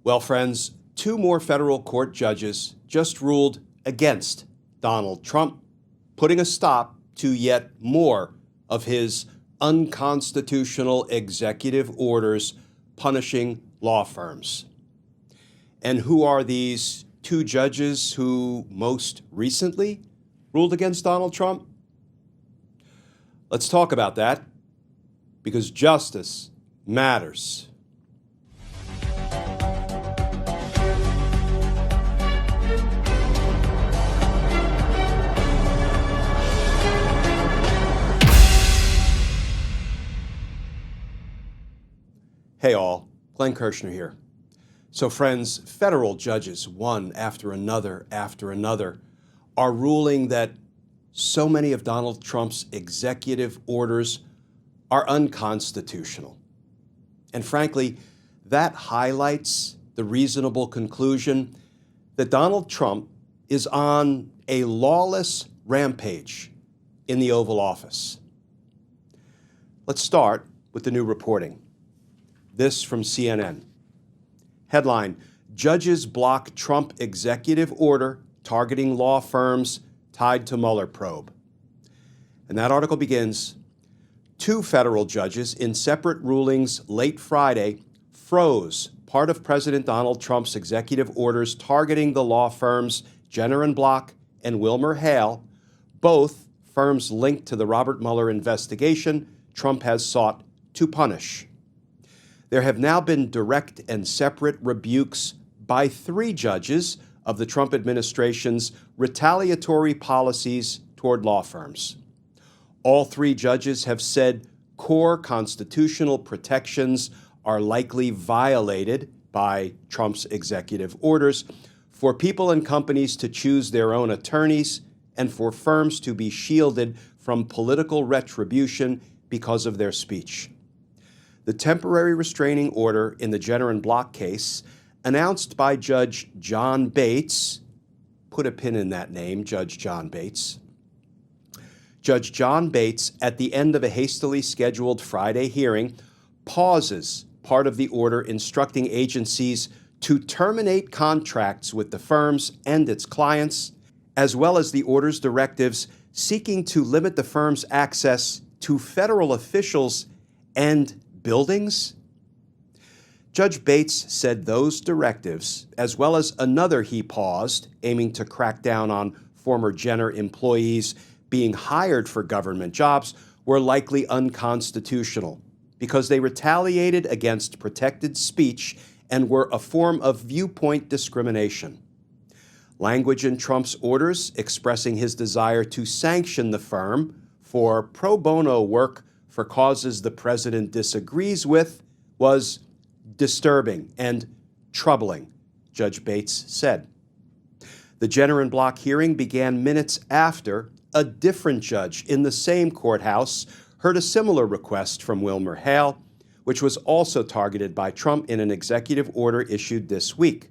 Well, friends, two more federal court judges just ruled against Donald Trump, putting a stop to yet more of his unconstitutional executive orders punishing law firms. And who are these two judges who most recently ruled against Donald Trump? Let's talk about that, because justice matters. Hey all, Glenn Kirshner here. So friends, federal judges, one after another, are ruling that so many of Donald Trump's executive orders are unconstitutional. And frankly, that highlights the reasonable conclusion that Donald Trump is on a lawless rampage in the Oval Office. Let's start with the new reporting. This from CNN. Headline: Judges block Trump executive order targeting law firms tied to Mueller probe. And that article begins, two federal judges in separate rulings late Friday froze part of President Donald Trump's executive orders targeting the law firms Jenner & Block and Wilmer Hale, both firms linked to the Robert Mueller investigation Trump has sought to punish. There have now been direct and separate rebukes by three judges of the Trump administration's retaliatory policies toward law firms. All three judges have said core constitutional protections are likely violated by Trump's executive orders for people and companies to choose their own attorneys and for firms to be shielded from political retribution because of their speech. The temporary restraining order in the Jenner & Block case, announced by Judge John Bates, put a pin in that name, Judge John Bates. Judge John Bates, at the end of a hastily scheduled Friday hearing, pauses part of the order instructing agencies to terminate contracts with the firms and its clients, as well as the order's directives seeking to limit the firm's access to federal officials and buildings. Judge Bates said those directives, as well as another he paused, aiming to crack down on former Jenner employees being hired for government jobs, were likely unconstitutional because they retaliated against protected speech and were a form of viewpoint discrimination. Language in Trump's orders expressing his desire to sanction the firm for pro bono work for causes the president disagrees with was disturbing and troubling, Judge Bates said. The Jenner & Block hearing began minutes after a different judge in the same courthouse heard a similar request from Wilmer Hale, which was also targeted by Trump in an executive order issued this week.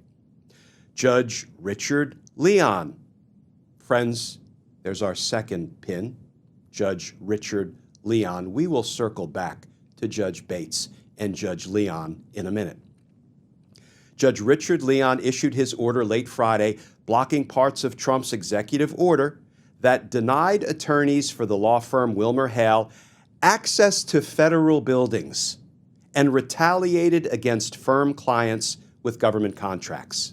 Judge Richard Leon. Friends, there's our second pin, Judge Richard Leon. We will circle back to Judge Bates and Judge Leon in a minute. Judge Richard Leon issued his order late Friday, blocking parts of Trump's executive order that denied attorneys for the law firm Wilmer Hale access to federal buildings and retaliated against firm clients with government contracts.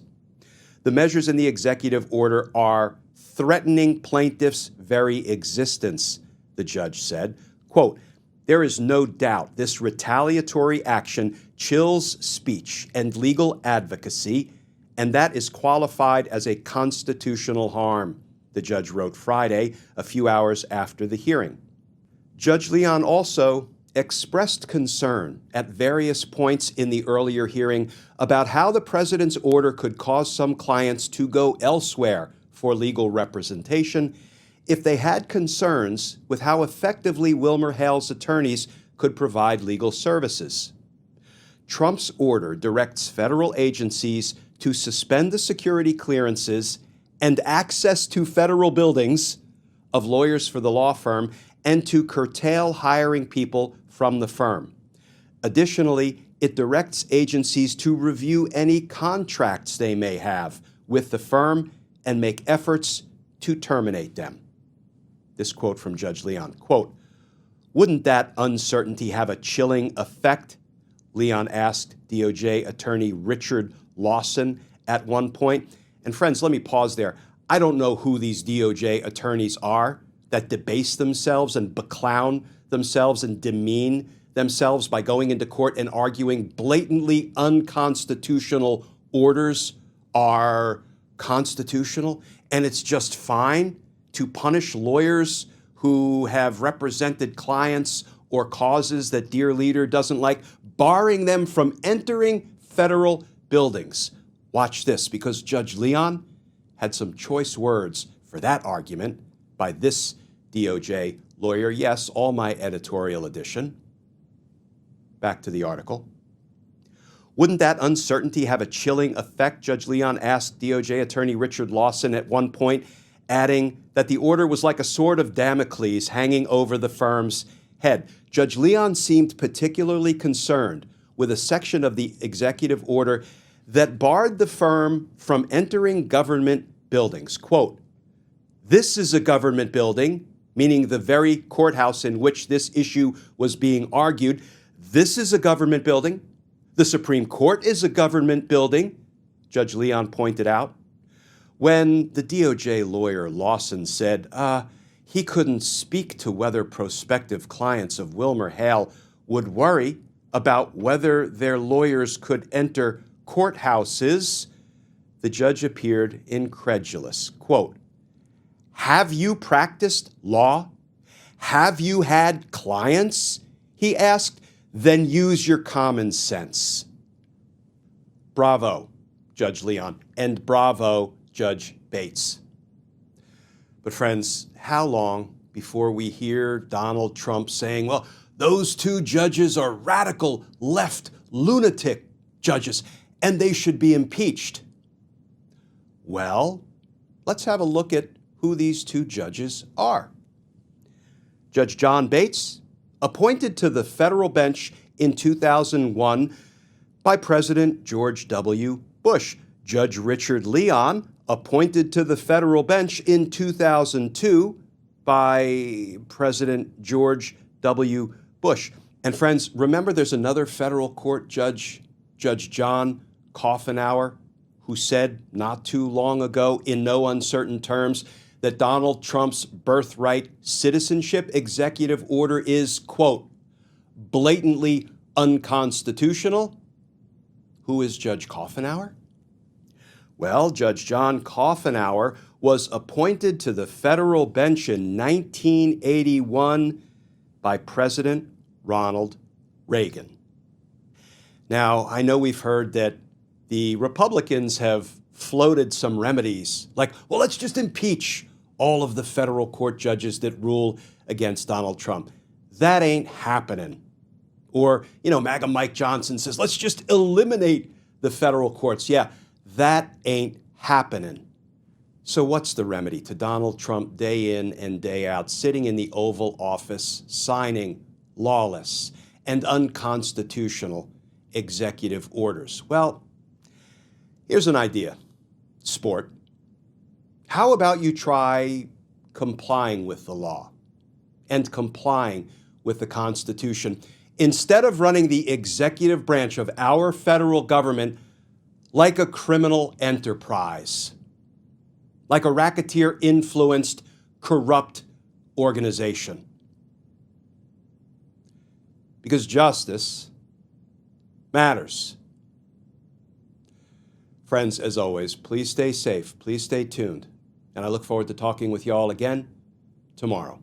The measures in the executive order are threatening plaintiffs' very existence, the judge said. Quote, "There is no doubt this retaliatory action chills speech and legal advocacy, and that is qualified as a constitutional harm," the judge wrote Friday, a few hours after the hearing. Judge Leon also expressed concern at various points in the earlier hearing about how the president's order could cause some clients to go elsewhere for legal representation if they had concerns with how effectively Wilmer Hale's attorneys could provide legal services. Trump's order directs federal agencies to suspend the security clearances and access to federal buildings of lawyers for the law firm and to curtail hiring people from the firm. Additionally, it directs agencies to review any contracts they may have with the firm and make efforts to terminate them. This quote from Judge Leon, quote, "Wouldn't that uncertainty have a chilling effect?" Leon asked DOJ Attorney Richard Lawson at one point. And friends, let me pause there. I don't know who these DOJ attorneys are that debase themselves and beclown themselves and demean themselves by going into court and arguing blatantly unconstitutional orders are constitutional, and it's just fine to punish lawyers who have represented clients or causes that dear leader doesn't like, barring them from entering federal buildings. Watch this, because Judge Leon had some choice words for that argument by this DOJ lawyer. Yes, all my editorial edition. Back to the article. "Wouldn't that uncertainty have a chilling effect?" Judge Leon asked DOJ Attorney Richard Lawson at one point, adding that the order was like a sword of Damocles hanging over the firm's head. Judge Leon seemed particularly concerned with a section of the executive order that barred the firm from entering government buildings. Quote, "This is a government building," meaning the very courthouse in which this issue was being argued. "This is a government building. The Supreme Court is a government building," Judge Leon pointed out. When the DOJ lawyer Lawson said he couldn't speak to whether prospective clients of Wilmer Hale would worry about whether their lawyers could enter courthouses, the judge appeared incredulous. Quote, "Have you practiced law? Have you had clients?" he asked. "Then use your common sense." Bravo, Judge Leon, and bravo, Judge Bates. But friends, how long before we hear Donald Trump saying, well, those two judges are radical left lunatic judges, and they should be impeached? Well, let's have a look at who these two judges are. Judge John Bates, appointed to the federal bench in 2001 by President George W. Bush. Judge Richard Leon, appointed to the federal bench in 2002 by President George W. Bush. And friends, remember there's another federal court judge, Judge John Coffenauer, who said not too long ago in no uncertain terms that Donald Trump's birthright citizenship executive order is, quote, blatantly unconstitutional. Who is Judge Coffenauer? Well, Judge John Coffenauer was appointed to the federal bench in 1981 by President Ronald Reagan. Now, I know we've heard that the Republicans have floated some remedies like, well, let's just impeach all of the federal court judges that rule against Donald Trump. That ain't happening. Or, MAGA Mike Johnson says, let's just eliminate the federal courts. Yeah, that ain't happening. So what's the remedy to Donald Trump day in and day out, sitting in the Oval Office, signing lawless and unconstitutional executive orders? Well, here's an idea, sport. How about you try complying with the law and complying with the Constitution instead of running the executive branch of our federal government like a criminal enterprise, like a racketeer-influenced, corrupt organization. Because justice matters. Friends, as always, please stay safe, please stay tuned, and I look forward to talking with you all again tomorrow.